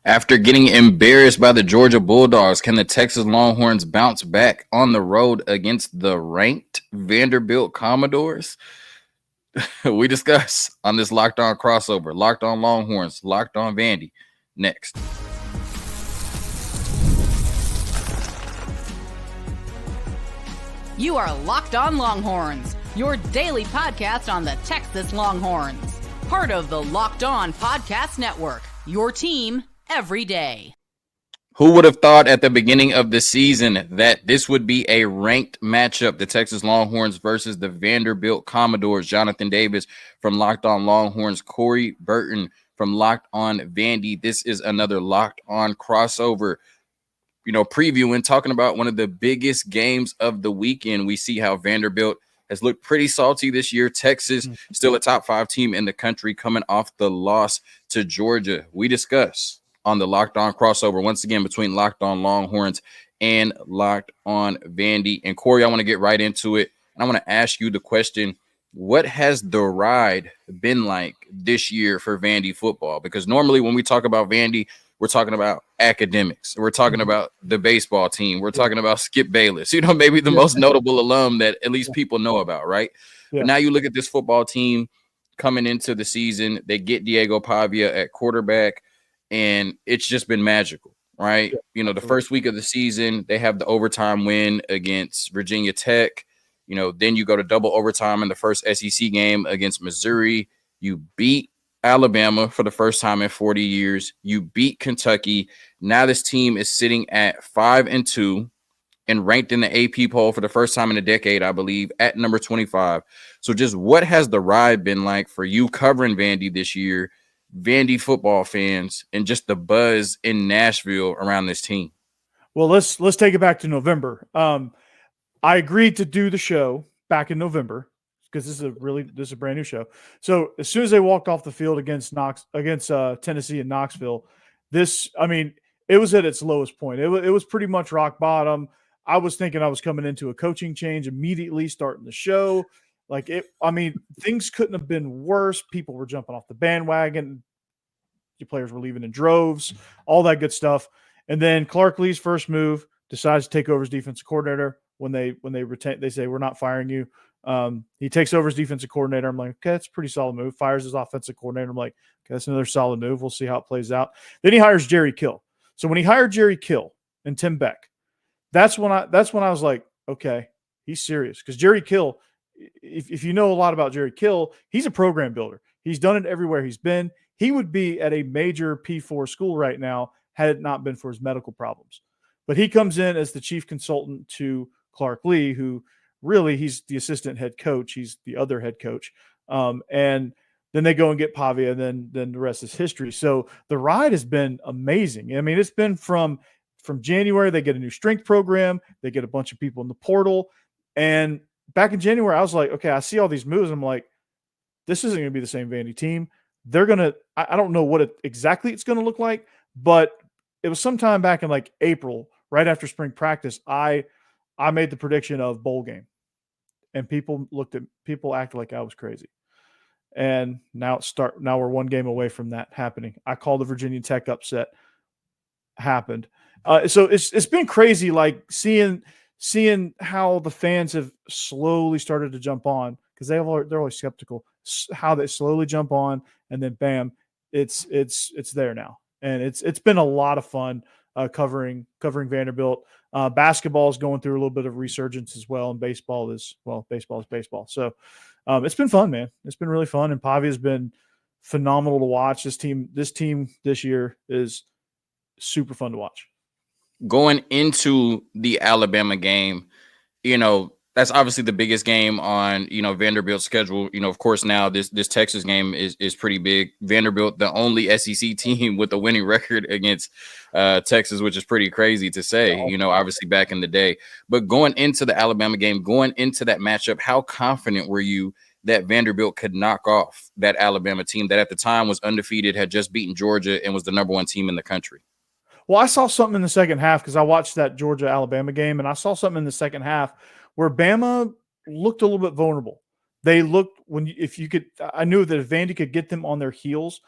After getting embarrassed by the Georgia Bulldogs, can the Texas Longhorns bounce back on the road against the ranked Vanderbilt Commodores? We discuss on this Locked On crossover. Locked On Longhorns, Locked On Vandy. Next. You are Locked On Longhorns, your daily podcast on the Texas Longhorns. Part of the Locked On Podcast Network, your team every day. Who would have thought at the beginning of the season that this would be a ranked matchup, the Texas Longhorns versus the Vanderbilt Commodores? Jonathan Davis from Locked On Longhorns, Corey Burton from Locked On Vandy. This is another Locked On crossover. Previewing, talking about one of the biggest games of the weekend. We see how Vanderbilt has looked pretty salty this year. Texas, still a top 5 team in the country, coming off the loss to Georgia. We discuss on the Locked On crossover, once again, between Locked On Longhorns and Locked On Vandy. And Corey, I want to get right into it. And I want to ask you the question, what has the ride been like this year for Vandy football? Because normally when we talk about Vandy, we're talking about academics. We're talking about the baseball team. We're talking about Skip Bayless, maybe the most notable alum that at least people know about, right? Yeah. But now you look at this football team coming into the season. They get Diego Pavia at quarterback, and it's just been magical, right? Yeah. The first week of the season, they have the overtime win against Virginia Tech. Then you go to double overtime in the first SEC game against Missouri. You beat Alabama for the first time in 40 years. You beat Kentucky. Now this team is sitting at 5-2 and ranked in the AP poll for the first time in a decade, I believe, at number 25. So just what has the ride been like for you covering Vandy this year, Vandy football fans, and just the buzz in Nashville around this team? Well, let's take it back to November. I agreed to do the show back in November because this is a brand new show. So as soon as they walked off the field against Tennessee and Knoxville, it was at its lowest point. It was pretty much rock bottom. I was thinking I was coming into a coaching change immediately, starting the show. Things couldn't have been worse. People were jumping off the bandwagon. The players were leaving in droves, all that good stuff. And then Clark Lee's first move decides to take over as defensive coordinator. When they retain, they say, we're not firing you. He takes over as defensive coordinator. I'm like, okay, that's a pretty solid move. Fires his offensive coordinator. I'm like, okay, that's another solid move. We'll see how it plays out. Then he hires Jerry Kill. So when he hired Jerry Kill and Tim Beck, that's when I was like, okay, he's serious. Because Jerry Kill, if you know a lot about Jerry Kill, he's a program builder. He's done it everywhere he's been. He would be at a major P4 school right now had it not been for his medical problems. But he comes in as the chief consultant to Clark Lee, who really he's the assistant head coach. He's the other head coach. And then they go and get Pavia, and then the rest is history. So the ride has been amazing. It's been from January, they get a new strength program. They get a bunch of people in the portal. And back in January, I was like, okay, I see all these moves. I'm like, this isn't going to be the same Vandy team. They're going to – I don't know what exactly it's going to look like, but it was sometime back in like April, right after spring practice, I made the prediction of bowl game, and people acted like I was crazy. And now we're one game away from that happening. I called the Virginia Tech upset happened. So it's been crazy, like seeing how the fans have slowly started to jump on, because they're always skeptical, how they slowly jump on, and then bam, it's there now. And it's been a lot of fun covering Vanderbilt. Basketball is going through a little bit of resurgence as well, and baseball is baseball. So it's been fun, man. It's been really fun, and Pavia has been phenomenal to watch. This team this year is super fun to watch. Going into the Alabama game, that's obviously the biggest game on, Vanderbilt's schedule. Of course, now this Texas game is pretty big. Vanderbilt, the only SEC team with a winning record against Texas, which is pretty crazy to say, obviously back in the day. But going into the Alabama game, going into that matchup, how confident were you that Vanderbilt could knock off that Alabama team that at the time was undefeated, had just beaten Georgia, and was the number 1 team in the country? Well, I saw something in the second half because I watched that Georgia-Alabama game, and I saw something in the second half where Bama looked a little bit vulnerable. They looked I knew that if Vandy could get them on their heels,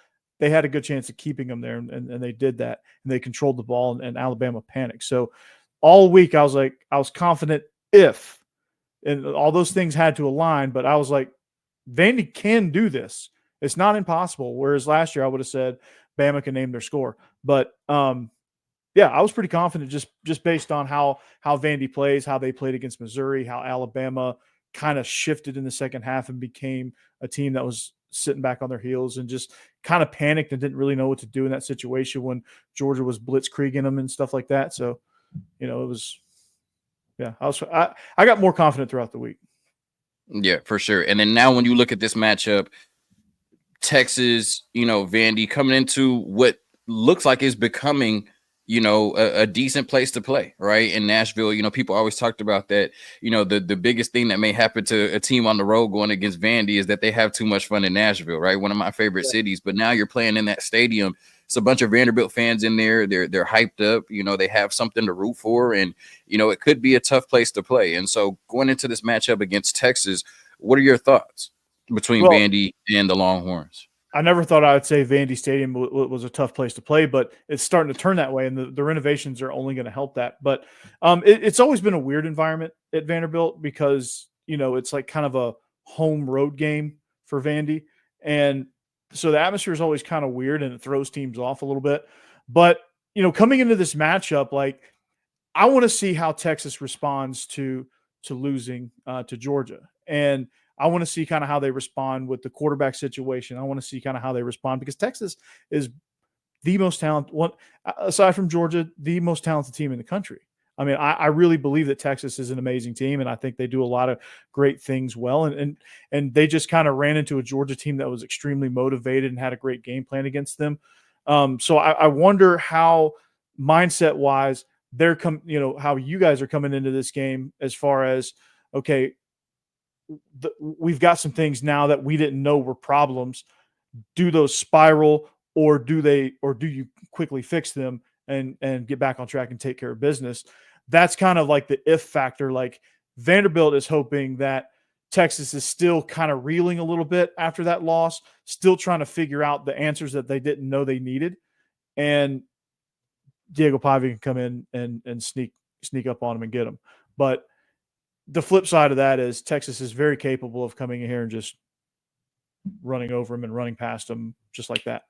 they had a good chance of keeping them there, and they did that, and they controlled the ball, and Alabama panicked. So all week I was confident and all those things had to align, but I was like, Vandy can do this. It's not impossible. Whereas last year I would have said Bama can name their score. But yeah, I was pretty confident just based on how Vandy plays, how they played against Missouri, how Alabama kind of shifted in the second half and became a team that was sitting back on their heels and just kind of panicked and didn't really know what to do in that situation when Georgia was blitzkrieging them and stuff like that. So, it was, yeah, I got more confident throughout the week. Yeah, for sure. And then now when you look at this matchup, Texas, Vandy coming into what looks like is becoming, a decent place to play, right? In Nashville, people always talked about that, the biggest thing that may happen to a team on the road going against Vandy is that they have too much fun in Nashville, right? One of my favorite cities. But now you're playing in that stadium. It's a bunch of Vanderbilt fans in there. They're hyped up. They have something to root for, and it could be a tough place to play. And so going into this matchup against Texas, what are your thoughts between Vandy and the Longhorns? I never thought I would say Vandy Stadium was a tough place to play, but it's starting to turn that way, and the renovations are only going to help that. But it's always been a weird environment at Vanderbilt because it's like kind of a home road game for Vandy, and so the atmosphere is always kind of weird and it throws teams off a little bit. But, coming into this matchup, like I want to see how Texas responds to losing to Georgia. And I want to see kind of how they respond with the quarterback situation. I want to see kind of how they respond because Texas is the most talented one, aside from Georgia, the most talented team in the country. I mean, I really believe that Texas is an amazing team, and I think they do a lot of great things well. And they just kind of ran into a Georgia team that was extremely motivated and had a great game plan against them. So I wonder how mindset-wise how you guys are coming into this game as far as, okay, we've got some things now that we didn't know were problems. Do those spiral, or do you quickly fix them and get back on track and take care of business? That's kind of like the if factor. Like Vanderbilt is hoping that Texas is still kind of reeling a little bit after that loss, still trying to figure out the answers that they didn't know they needed. And Diego Pavia can come in and sneak up on them and get them. But the flip side of that is Texas is very capable of coming in here and just running over them and running past them just like that.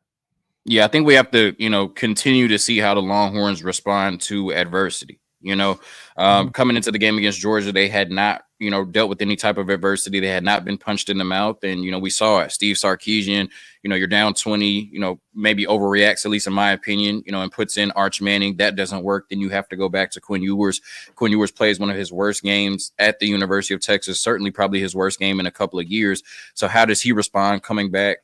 Yeah, I think we have to, continue to see how the Longhorns respond to adversity. Coming into the game against Georgia, they had not, dealt with any type of adversity. They had not been punched in the mouth. And, we saw it. Steve Sarkisian, you're down 20, maybe overreacts, at least in my opinion, and puts in Arch Manning. That doesn't work. Then you have to go back to Quinn Ewers. Quinn Ewers plays one of his worst games at the University of Texas, certainly probably his worst game in a couple of years. So how does he respond coming back,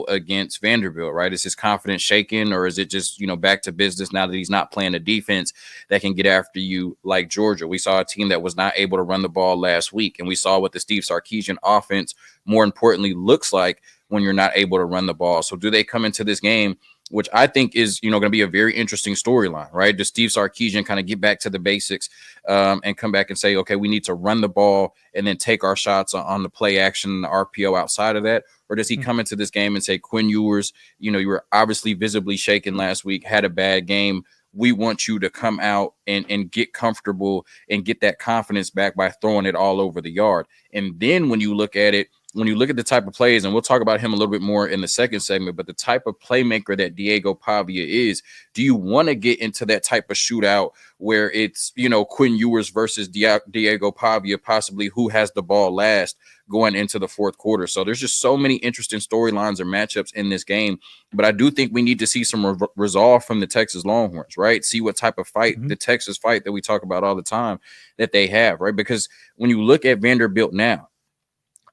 against Vanderbilt, right? Is his confidence shaken, or is it just, back to business now that he's not playing a defense that can get after you like Georgia? We saw a team that was not able to run the ball last week, and we saw what the Steve Sarkisian offense, more importantly, looks like when you're not able to run the ball. So do they come into this game, which I think is, going to be a very interesting storyline, right? Does Steve Sarkisian kind of get back to the basics and come back and say, okay, we need to run the ball and then take our shots on the play action, the RPO outside of that? Or does he come into this game and say, Quinn Ewers, you were obviously visibly shaken last week, had a bad game. We want you to come out and get comfortable and get that confidence back by throwing it all over the yard. And then when you look at it, when you look at the type of plays, and we'll talk about him a little bit more in the second segment, but the type of playmaker that Diego Pavia is, do you want to get into that type of shootout where it's, Quinn Ewers versus Diego Pavia, possibly who has the ball last going into the fourth quarter? So there's just so many interesting storylines or matchups in this game, but I do think we need to see some resolve from the Texas Longhorns, right? See what type of fight, the Texas fight that we talk about all the time, that they have, right? Because when you look at Vanderbilt now,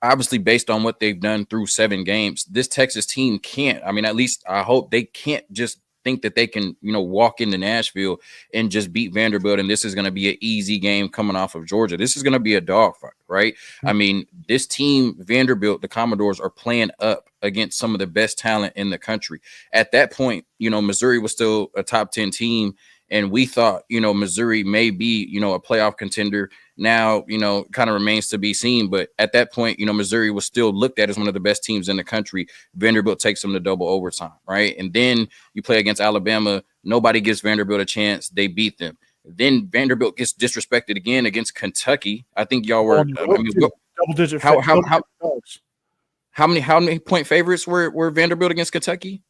obviously, based on what they've done through 7 games, this Texas team can't. I mean, at least I hope they can't just think that they can, walk into Nashville and just beat Vanderbilt, and this is going to be an easy game coming off of Georgia. This is going to be a dogfight, right? I mean, this team, Vanderbilt, the Commodores, are playing up against some of the best talent in the country. At that point, Missouri was still a top 10 team, And we thought, Missouri may be, a playoff contender. Now, kind of remains to be seen. But at that point, Missouri was still looked at as one of the best teams in the country. Vanderbilt takes them to double overtime, right? And then you play against Alabama. Nobody gives Vanderbilt a chance. They beat them. Then Vanderbilt gets disrespected again against Kentucky. I think y'all were. Double digit. How many point favorites were Vanderbilt against Kentucky?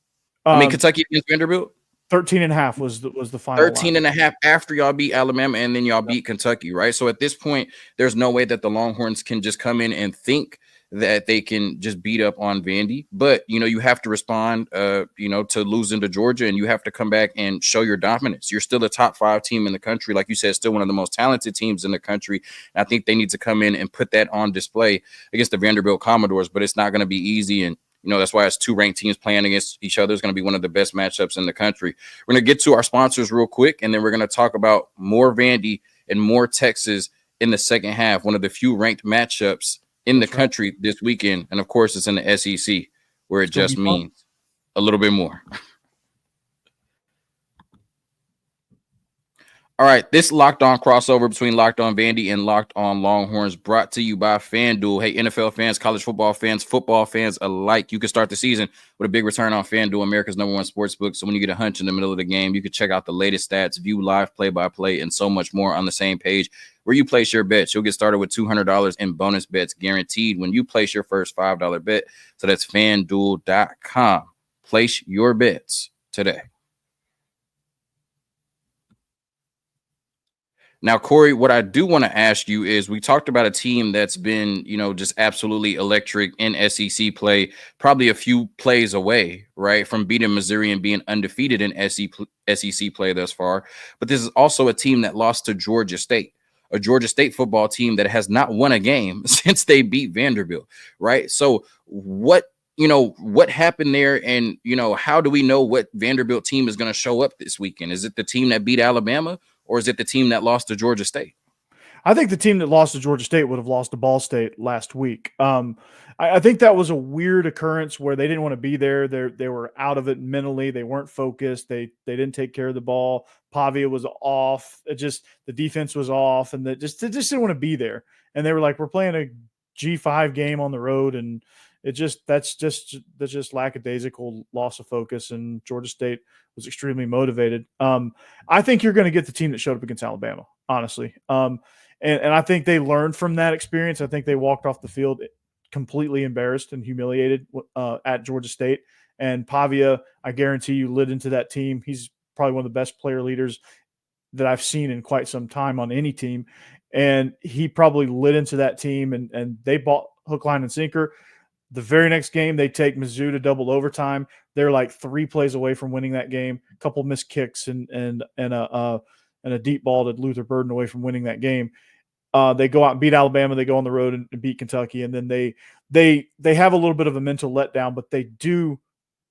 Kentucky against Vanderbilt. 13.5 was the final. 13.5 after y'all beat Alabama and then y'all beat Kentucky, right? So at this point, there's no way that the Longhorns can just come in and think that they can just beat up on Vandy. But, you have to respond, to losing to Georgia, and you have to come back and show your dominance. You're still a top 5 team in the country. Like you said, still one of the most talented teams in the country. And I think they need to come in and put that on display against the Vanderbilt Commodores, but it's not going to be easy. And that's why it's 2 ranked teams playing against each other. It's going to be one of the best matchups in the country. We're going to get to our sponsors real quick, and then we're going to talk about more Vandy and more Texas in the second half, one of the few ranked matchups in the country this weekend. And, of course, it's in the SEC, where it just means a little bit more. All right, this Locked On crossover between Locked On Vandy and Locked On Longhorns brought to you by FanDuel. Hey, NFL fans, college football fans alike, you can start the season with a big return on FanDuel, America's #1 sportsbook. So when you get a hunch in the middle of the game, you can check out the latest stats, view live play-by-play, and so much more on the same page where you place your bets. You'll get started with $200 in bonus bets guaranteed when you place your first $5 bet. So that's FanDuel.com. Place your bets today. Now, Corey, what I do want to ask you is we talked about a team that's been, just absolutely electric in SEC play, probably a few plays away, right, from beating Missouri and being undefeated in SEC play thus far. But this is also a team that lost to Georgia State, a Georgia State football team that has not won a game since they beat Vanderbilt, right? So what happened there, and, how do we know what Vanderbilt team is going to show up this weekend? Is it the team that beat Alabama, or is it the team that lost to Georgia State? I think the team that lost to Georgia State would have lost to Ball State last week. I think that was a weird occurrence where they didn't want to be there. They were out of it mentally. They weren't focused. They didn't take care of the ball. Pavia was off. The defense was off, and they just didn't want to be there. And they were like, we're playing a G5 game on the road, and that's just lackadaisical loss of focus. And Georgia State was extremely motivated. I think you're going to get the team that showed up against Alabama, honestly. And I think they learned from that experience. I think they walked off the field completely embarrassed and humiliated at Georgia State. And Pavia, I guarantee you, lit into that team. He's probably one of the best player leaders that I've seen in quite some time on any team. And he probably lit into that team, and they bought hook, line, and sinker. The very next game, they take Mizzou to double overtime. They're like 3 plays away from winning that game. A couple missed kicks and a deep ball to Luther Burden away from winning that game. They go out and beat Alabama. They go on the road and beat Kentucky, and then they have a little bit of a mental letdown, but they do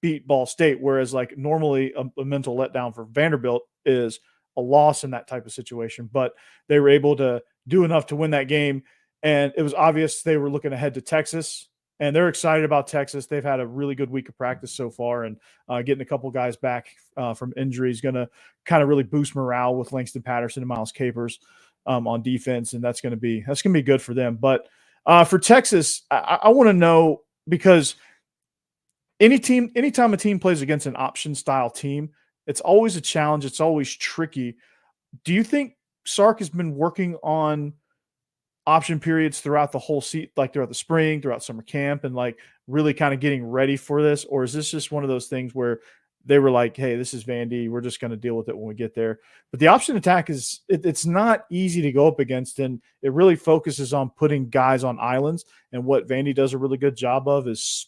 beat Ball State. Whereas like normally a mental letdown for Vanderbilt is a loss in that type of situation, but they were able to do enough to win that game, and it was obvious they were looking ahead to Texas. And they're excited about Texas. They've had a really good week of practice so far, and getting a couple guys back from injury is going to kind of really boost morale with Langston Patterson and Miles Capers on defense, and that's going to be good for them. But for Texas, I want to know, because anytime a team plays against an option style team, it's always a challenge. It's always tricky. Do you think Sark has been working on option periods throughout the whole seat, like throughout the spring, throughout summer camp, and like really kind of getting ready for this? Or is this just one of those things where they were like, hey, this is Vandy, we're just going to deal with it when we get there? But the option attack it's not easy to go up against, and it really focuses on putting guys on islands. And what Vandy does a really good job of is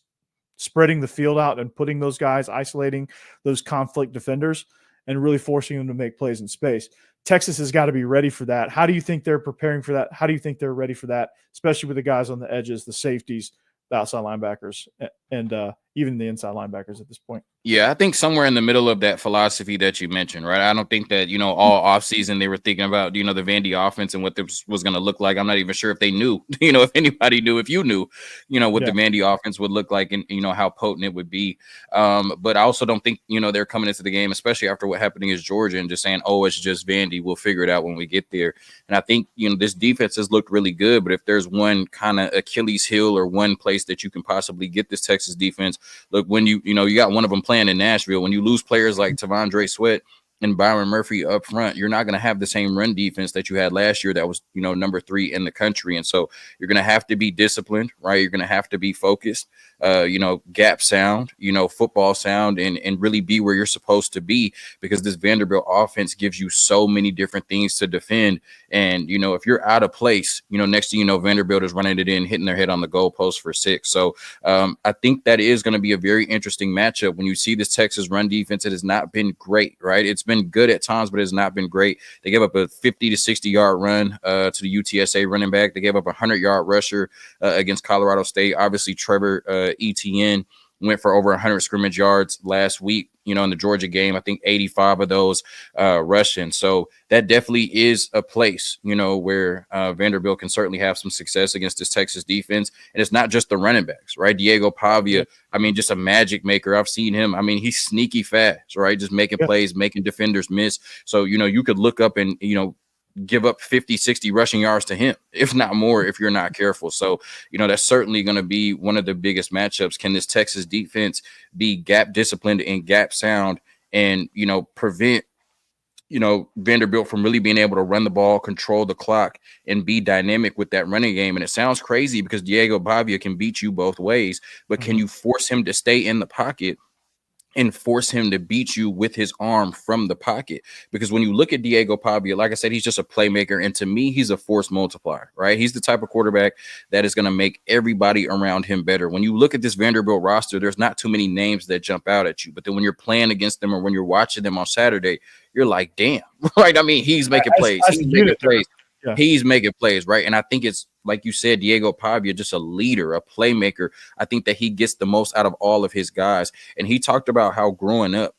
spreading the field out and putting those guys, isolating those conflict defenders, and really forcing them to make plays in space. Texas has got to be ready for that. How do you think they're preparing for that? How do you think they're ready for that, especially with the guys on the edges, the safeties, the outside linebackers, and even the inside linebackers at this point? Yeah, I think somewhere in the middle of that philosophy that you mentioned, right? I don't think that, all offseason they were thinking about, the Vandy offense and what this was going to look like. I'm not even sure if they knew, if anybody knew, if you knew, what the Yeah. Vandy offense would look like and, how potent it would be. But I also don't think, they're coming into the game, especially after what happened against Georgia and just saying, oh, it's just Vandy. We'll figure it out when we get there. And I think, this defense has looked really good. But if there's one kind of Achilles heel or one place that you can possibly get this Texas defense, look, when you got one of them playing in Nashville, when you lose players like Tavondre Sweat and Byron Murphy up front, you're not going to have the same run defense that you had last year that was, number 3 in the country. And so you're going to have to be disciplined, right? You're going to have to be focused, gap sound, football sound, and really be where you're supposed to be, because this Vanderbilt offense gives you so many different things to defend. And, if you're out of place, next thing you know, Vanderbilt is running it in, hitting their head on the goalpost for 6. So I think that is going to be a very interesting matchup. When you see this Texas run defense, it has not been great, right? It's been good at times, but it's not been great. They gave up a 50 to 60-yard run to the UTSA running back. They gave up a 100-yard rusher against Colorado State. Obviously, Trevor Etienne went for over 100 scrimmage yards last week, in the Georgia game. I think 85 of those rushing. So that definitely is a place, where Vanderbilt can certainly have some success against this Texas defense. And it's not just the running backs, right? Diego Pavia, just a magic maker. I've seen him. He's sneaky fast, right? Just making plays, making defenders miss. So, you could look up and, give up 50, 60 rushing yards to him, if not more, if you're not careful. So, that's certainly going to be one of the biggest matchups. Can this Texas defense be gap disciplined and gap sound and, prevent, Vanderbilt from really being able to run the ball, control the clock, and be dynamic with that running game? And it sounds crazy because Diego Pavia can beat you both ways, but can you force him to stay in the pocket and force him to beat you with his arm from the pocket? Because when you look at Diego Pavia, like I said, he's just a playmaker. And to me, he's a force multiplier, right? He's the type of quarterback that is going to make everybody around him better. When you look at this Vanderbilt roster, there's not too many names that jump out at you. But then when you're playing against them or when you're watching them on Saturday, you're like, damn, right? He's making plays. He's making plays. Yeah. He's making plays, right? And I think it's, like you said, Diego Pavia, just a leader, a playmaker. I think that he gets the most out of all of his guys. And he talked about how growing up,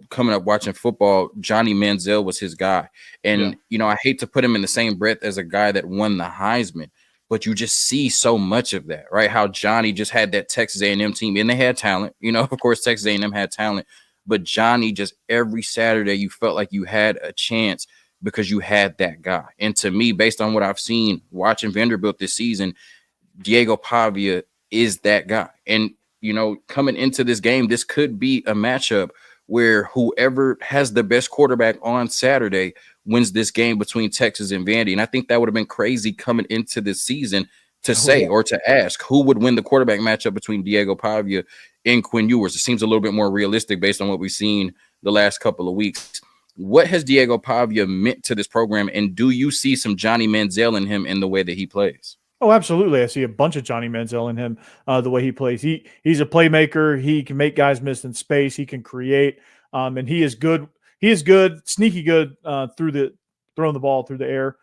coming up watching football, Johnny Manziel was his guy. And, I hate to put him in the same breath as a guy that won the Heisman, but you just see so much of that, right? How Johnny just had that Texas A&M team, and they had talent. Of course, Texas A&M had talent. But Johnny, just every Saturday, you felt like you had a chance because you had that guy. And to me, based on what I've seen watching Vanderbilt this season, Diego Pavia is that guy. And, coming into this game, this could be a matchup where whoever has the best quarterback on Saturday wins this game between Texas and Vandy. And I think that would have been crazy coming into this season to say or to ask who would win the quarterback matchup between Diego Pavia and Quinn Ewers. It seems a little bit more realistic based on what we've seen the last couple of weeks. What has Diego Pavia meant to this program, and do you see some Johnny Manziel in him in the way that he plays? Oh, absolutely. I see a bunch of Johnny Manziel in him, the way he plays. He's a playmaker. He can make guys miss in space. He can create, and he is good. He is good, sneaky good throwing the ball through the air.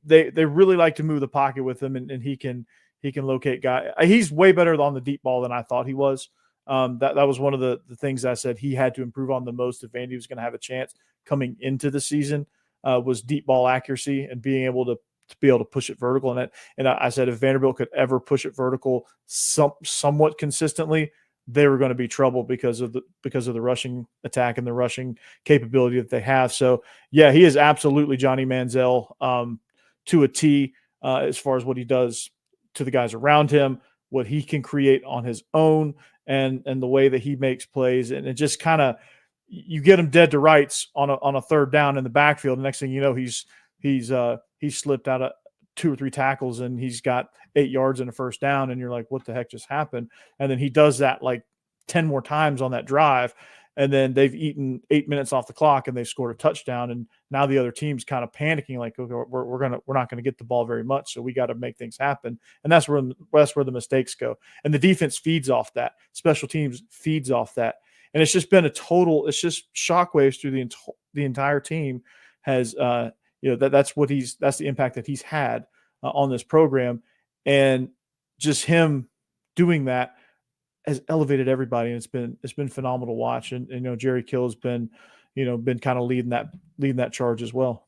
They really like to move the pocket with him, and he can locate guys. He's way better on the deep ball than I thought he was. That was one of the things I said he had to improve on the most if Vandy was going to have a chance coming into the season, was deep ball accuracy and being able to push it vertical. And I said if Vanderbilt could ever push it vertical somewhat consistently, they were going to be trouble because of the rushing attack and the rushing capability that they have. So yeah, he is absolutely Johnny Manziel to a T as far as what he does to the guys around him, what he can create on his own, and the way that he makes plays. And it just kind of, you get him dead to rights on a third down in the backfield. The next thing you know, he's slipped out of 2 or 3 tackles and he's got 8 yards and a first down. And you're like, what the heck just happened? And then he does that like 10 more times on that drive. And then they've eaten 8 minutes off the clock and they've scored a touchdown. And now the other team's kind of panicking, like, okay, we're not going to get the ball very much. So we got to make things happen. And that's where the mistakes go. And the defense feeds off that. Special teams feeds off that. And it's just been it's just shockwaves through the entire team has, that's the impact that he's had on this program. And just him doing that has elevated everybody, and it's been phenomenal to watch. And you know, Jerry Kill has been, you know, been kind of leading that charge as well.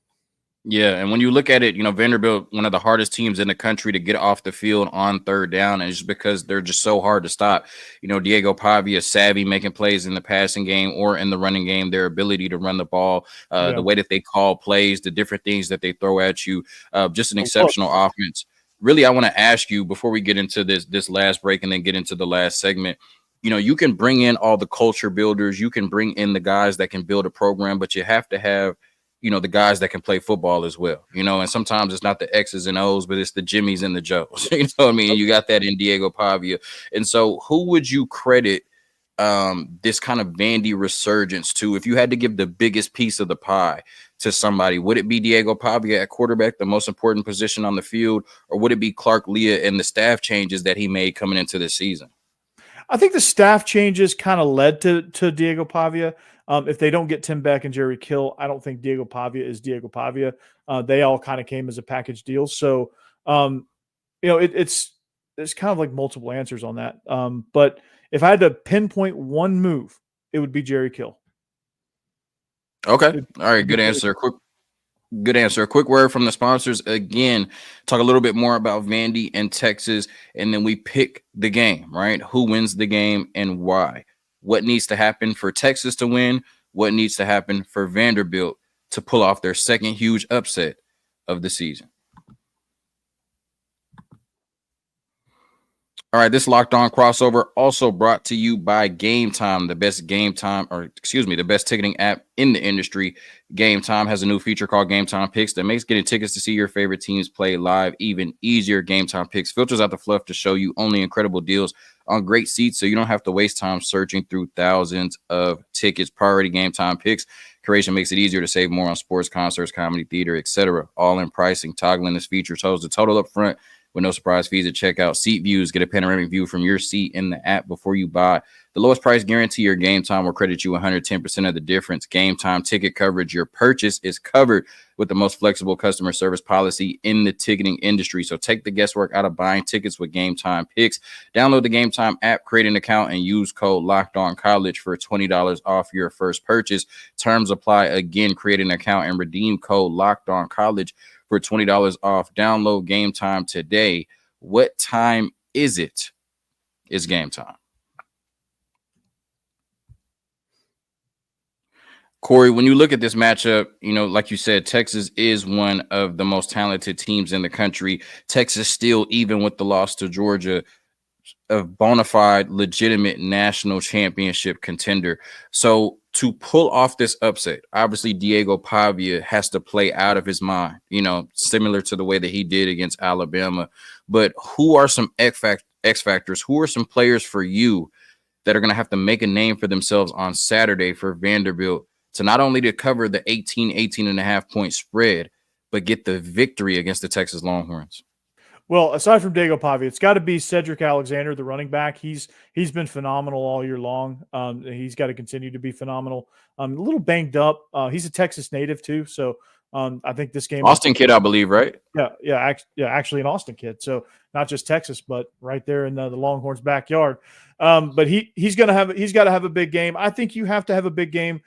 Yeah, and when you look at it, you know, Vanderbilt, one of the hardest teams in the country to get off the field on third down, and it's just because they're just so hard to stop. You know, Diego Pavia savvy making plays in the passing game or in the running game, their ability to run the ball, the way that they call plays, the different things that they throw at you, just an exceptional offense. Really, I want to ask you before we get into this last break and then get into the last segment. You know, you can bring in all the culture builders, you can bring in the guys that can build a program, but you have to have, you know, the guys that can play football as well, you know, and sometimes it's not the X's and O's, but it's the Jimmies and the Joes. You know what I mean? You got that in Diego Pavia. And so who would you credit this kind of Vandy resurgence to? If you had to give the biggest piece of the pie to somebody, would it be Diego Pavia at quarterback, the most important position on the field, or would it be Clark Leah and the staff changes that he made coming into this season? I think the staff changes kind of led to Diego Pavia. If they don't get Tim Beck and Jerry Kill, I don't think Diego Pavia is Diego Pavia. They all kind of came as a package deal. So, you know, there's kind of like multiple answers on that. But if I had to pinpoint one move, it would be Jerry Kill. Okay. All right. Good answer. Good answer. A quick word from the sponsors. Again, talk a little bit more about Vandy and Texas, and then we pick the game, right? Who wins the game and why? What needs to happen for Texas to win? What needs to happen for Vanderbilt to pull off their second huge upset of the season? All right, this Locked On crossover also brought to you by Gametime, the best ticketing app in the industry. Gametime has a new feature called Gametime Picks that makes getting tickets to see your favorite teams play live even easier. Gametime Picks filters out the fluff to show you only incredible deals on great seats, so you don't have to waste time searching through thousands of tickets. Priority Gametime Picks creation makes it easier to save more on sports, concerts, comedy, theater, etc. All in pricing. Toggling this feature shows the total up front with no surprise fees at checkout. Seat views, get a panoramic view from your seat in the app before you buy. The lowest price guarantee your Gametime will credit you 110% of the difference. Gametime ticket coverage. Your purchase is covered with the most flexible customer service policy in the ticketing industry. So take the guesswork out of buying tickets with Gametime Picks. Download the Gametime app, create an account, and use code LOCKEDONCollege for $20 off your first purchase. Terms apply. Again, create an account and redeem code LOCKEDONCollege for $20 off. Download Gametime today. What time is it? It's game time. Corey, when you look at this matchup, you know, like you said, Texas is one of the most talented teams in the country. Texas still, even with the loss to Georgia, a bona fide, legitimate national championship contender. So to pull off this upset, obviously Diego Pavia has to play out of his mind, you know, similar to the way that he did against Alabama. But who are some X factors? Who are some players for you that are going to have to make a name for themselves on Saturday for Vanderbilt to not only to cover the 18 and a half point spread, but get the victory against the Texas Longhorns? Well, aside from Diego Pavia, it's got to be Cedric Alexander, the running back. He's been phenomenal all year long. He's got to continue to be phenomenal. A little banged up. He's a Texas native too, so I think this game. Austin kid, I believe, right? Yeah, actually an Austin kid. So not just Texas, but right there in the Longhorns' backyard. But he's got to have a big game. I think you have to have a big game.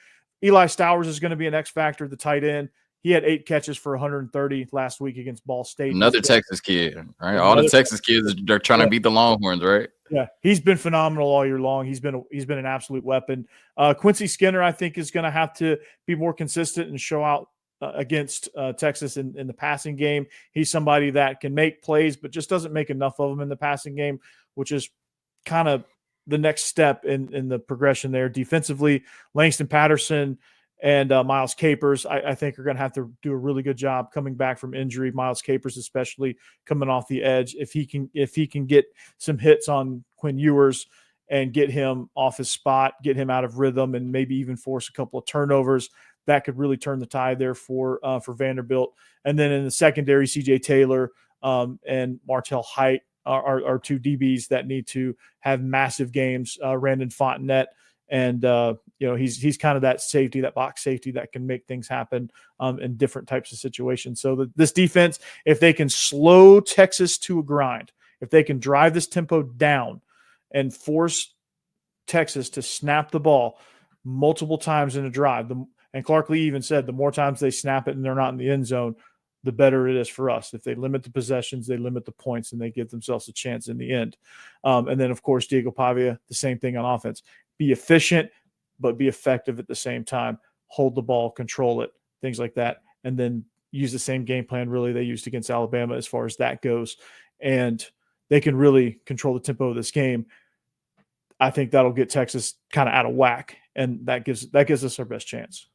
Eli Stowers is going to be an X factor, the tight end. He had 8 catches for 130 last week against Ball State. Another Texas kid, right? All the Texas kids are trying to beat the Longhorns, right? Yeah, he's been phenomenal all year long. He's been an absolute weapon. Quincy Skinner, I think, is going to have to be more consistent and show out against Texas in the passing game. He's somebody that can make plays, but just doesn't make enough of them in the passing game, which is kind of the next step in the progression there. Defensively, Langston Patterson and Miles Capers, I think, are going to have to do a really good job coming back from injury. Miles Capers, especially coming off the edge, if he can get some hits on Quinn Ewers and get him off his spot, get him out of rhythm, and maybe even force a couple of turnovers, that could really turn the tide there for Vanderbilt. And then in the secondary, C.J. Taylor and Martell Height are 2 DBs that need to have massive games. Randon Fontenette. And, he's kind of that safety, that box safety that can make things happen in different types of situations. So this defense, if they can slow Texas to a grind, if they can drive this tempo down and force Texas to snap the ball multiple times in a drive. And Clark Lee even said the more times they snap it and they're not in the end zone, the better it is for us. If they limit the possessions, they limit the points, and they give themselves a chance in the end. And then, of course, Diego Pavia, the same thing on offense. Be efficient, but be effective at the same time. Hold the ball, control it, things like that. And then use the same game plan, really, they used against Alabama as far as that goes. And they can really control the tempo of this game. I think that'll get Texas kind of out of whack, and that gives us our best chance.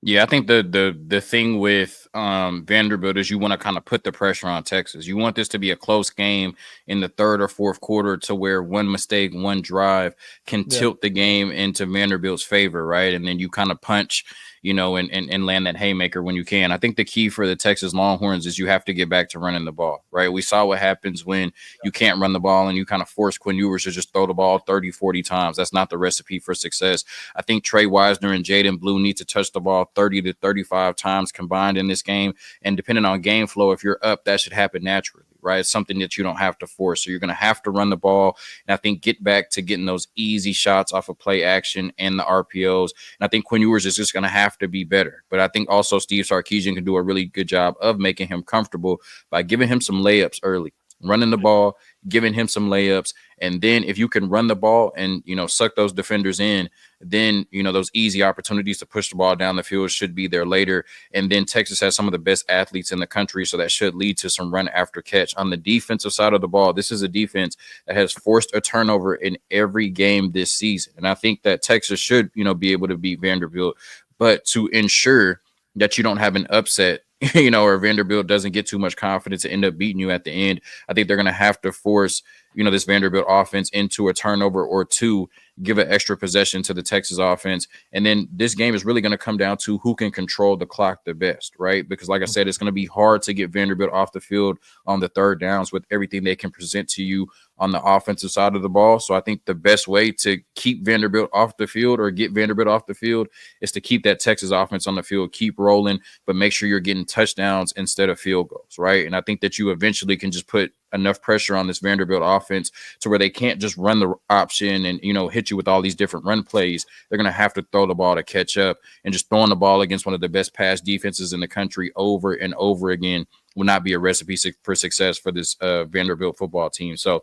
Yeah, I think the thing with Vanderbilt is you want to kind of put the pressure on Texas. You want this to be a close game in the third or fourth quarter to where one mistake, one drive can tilt the game into Vanderbilt's favor, right? And then you kind of punch, and land that haymaker when you can. I think the key for the Texas Longhorns is you have to get back to running the ball, right? We saw what happens when you can't run the ball and you kind of force Quinn Ewers to just throw the ball 30, 40 times. That's not the recipe for success. I think Trey Wisner and Jaden Blue need to touch the ball 30 to 35 times combined in this game. And depending on game flow, if you're up, that should happen naturally, right? It's something that you don't have to force. So you're going to have to run the ball. And I think get back to getting those easy shots off of play action and the RPOs. And I think Quinn Ewers is just going to have to be better. But I think also Steve Sarkisian can do a really good job of making him comfortable by giving him some layups early, running the ball, giving him some layups. And then if you can run the ball and, suck those defenders in, then, those easy opportunities to push the ball down the field should be there later. And then Texas has some of the best athletes in the country, so that should lead to some run after catch. On the defensive side of the ball, this is a defense that has forced a turnover in every game this season. And I think that Texas should, be able to beat Vanderbilt. But to ensure that you don't have an upset, or Vanderbilt doesn't get too much confidence to end up beating you at the end, I think they're going to have to force, this Vanderbilt offense into a turnover or two, give an extra possession to the Texas offense. And then this game is really going to come down to who can control the clock the best, right? Because like I said, it's going to be hard to get Vanderbilt off the field on the third downs with everything they can present to you on the offensive side of the ball. So I think the best way to keep Vanderbilt off the field or get Vanderbilt off the field is to keep that Texas offense on the field, keep rolling, but make sure you're getting touchdowns instead of field goals, right? And I think that you eventually can just put enough pressure on this Vanderbilt offense to where they can't just run the option and, hit you with all these different run plays. They're going to have to throw the ball to catch up, and just throwing the ball against one of the best pass defenses in the country over and over again will not be a recipe for success for this Vanderbilt football team. So,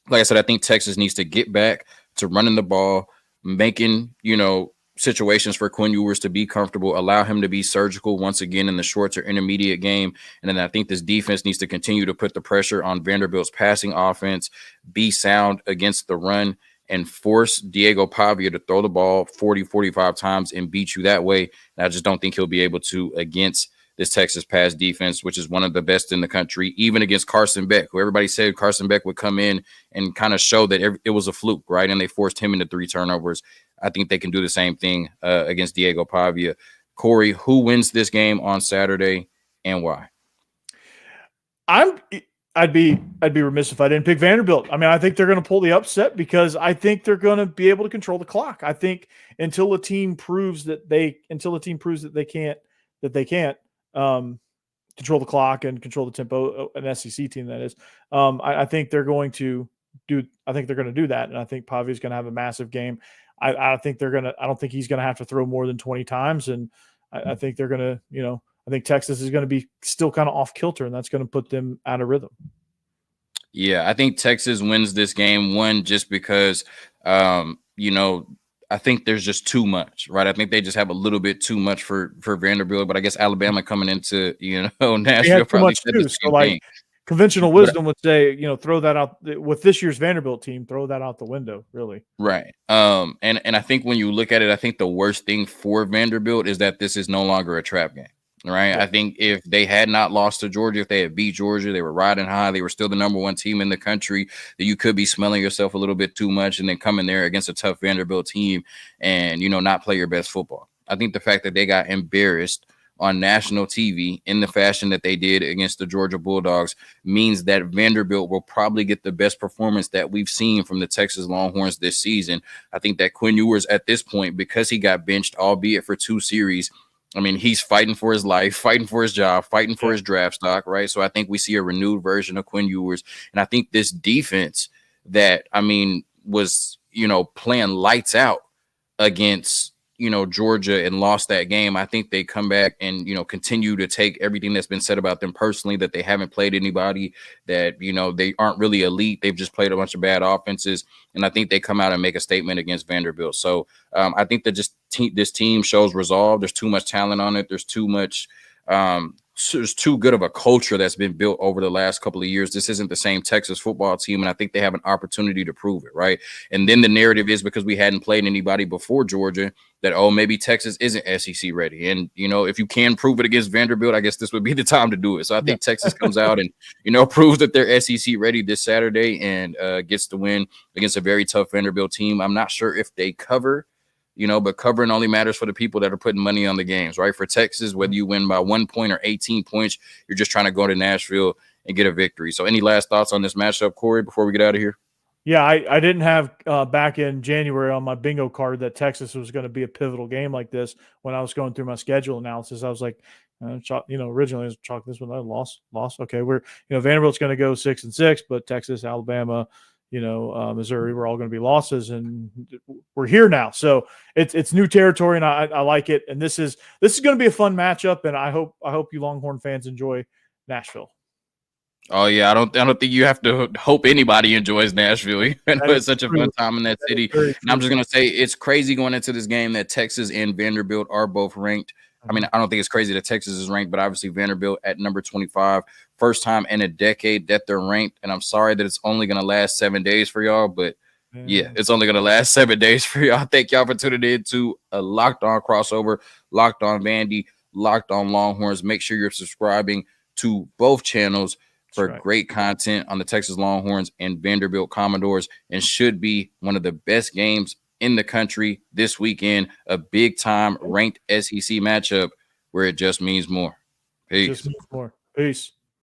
like I said, I think Texas needs to get back to running the ball, making, situations for Quinn Ewers to be comfortable, allow him to be surgical once again in the short or intermediate game. And then I think this defense needs to continue to put the pressure on Vanderbilt's passing offense, be sound against the run, and force Diego Pavia to throw the ball 40, 45 times and beat you that way. And I just don't think he'll be able to against this Texas pass defense, which is one of the best in the country, even against Carson Beck, who everybody said Carson Beck would come in and kind of show that it was a fluke, right? And they forced him into 3 turnovers. I think they can do the same thing against Diego Pavia. Corey, who wins this game on Saturday and why? I'd be remiss if I didn't pick Vanderbilt. I mean, I think they're going to pull the upset because I think they're going to be able to control the clock. I think until a team proves that they can't control the clock and control the tempo, an SEC team that is. I think they're going to do. I think they're going to do that, and I think Pavia's going to have a massive game. I don't think he's going to have to throw more than 20 times, and I think they're going to. I think Texas is going to be still kind of off kilter, and that's going to put them out of rhythm. Yeah, I think Texas wins this game, one, just because, I think there's just too much, right? I think they just have a little bit too much for Vanderbilt, but I guess Alabama coming into, Nashville probably said the same thing. Conventional wisdom would say, throw that out with this year's Vanderbilt team, throw that out the window, really. Right. And I think when you look at it, I think the worst thing for Vanderbilt is that this is no longer a trap game. Right. Yeah. I think if they had not lost to Georgia, if they had beat Georgia, they were riding high, they were still the number 1 team in the country, that you could be smelling yourself a little bit too much and then come in there against a tough Vanderbilt team and, not play your best football. I think the fact that they got embarrassed on national TV in the fashion that they did against the Georgia Bulldogs means that Vanderbilt will probably get the best performance that we've seen from the Texas Longhorns this season. I think that Quinn Ewers at this point, because he got benched, albeit for 2 series, I mean, he's fighting for his life, fighting for his job, fighting for his draft stock, right? So I think we see a renewed version of Quinn Ewers. And I think this defense that, was playing lights out against, Georgia and lost that game. I think they come back and, continue to take everything that's been said about them personally, that they haven't played anybody, that, they aren't really elite. They've just played a bunch of bad offenses. And I think they come out and make a statement against Vanderbilt. So I think that this team shows resolve. There's too much talent on it. There's too much there's too good of a culture that's been built over the last couple of years. This isn't the same Texas football team, and I think they have an opportunity to prove it, right? And then the narrative is, because we hadn't played anybody before Georgia, that, maybe Texas isn't SEC ready. And, if you can prove it against Vanderbilt, I guess this would be the time to do it. So I think Texas comes out and, proves that they're SEC ready this Saturday and gets the win against a very tough Vanderbilt team. I'm not sure if they cover, but covering only matters for the people that are putting money on the games, right? For Texas, whether you win by 1 point or 18 points, you're just trying to go to Nashville and get a victory. So any last thoughts on this matchup, Corey, before we get out of here? Yeah, I didn't have back in January on my bingo card that Texas was going to be a pivotal game like this. When I was going through my schedule analysis, I was like, originally I was chalking this one, loss. Okay, Vanderbilt's going to go 6-6, but Texas, Alabama, Missouri, we're all going to be losses, and we're here now. So it's new territory, and I like it. And this is going to be a fun matchup, and I hope you Longhorn fans enjoy Nashville. Oh yeah, I don't think you have to hope anybody enjoys Nashville. It's such a fun time in that city. And I'm just gonna say, it's crazy going into this game that Texas and Vanderbilt are both ranked. I mean, I don't think it's crazy that Texas is ranked, but obviously Vanderbilt at number 25, first time in a decade that they're ranked. And I'm sorry that it's only going to last 7 days for y'all, but yeah, it's only going to last 7 days for y'all. Thank y'all for tuning in to a Locked On crossover, Locked On Vandy, Locked On Longhorns. Make sure you're subscribing to both channels for great content on the Texas Longhorns and Vanderbilt Commodores, and should be one of the best games in the country this weekend, a big time ranked SEC matchup where it just means more. Peace. Peace.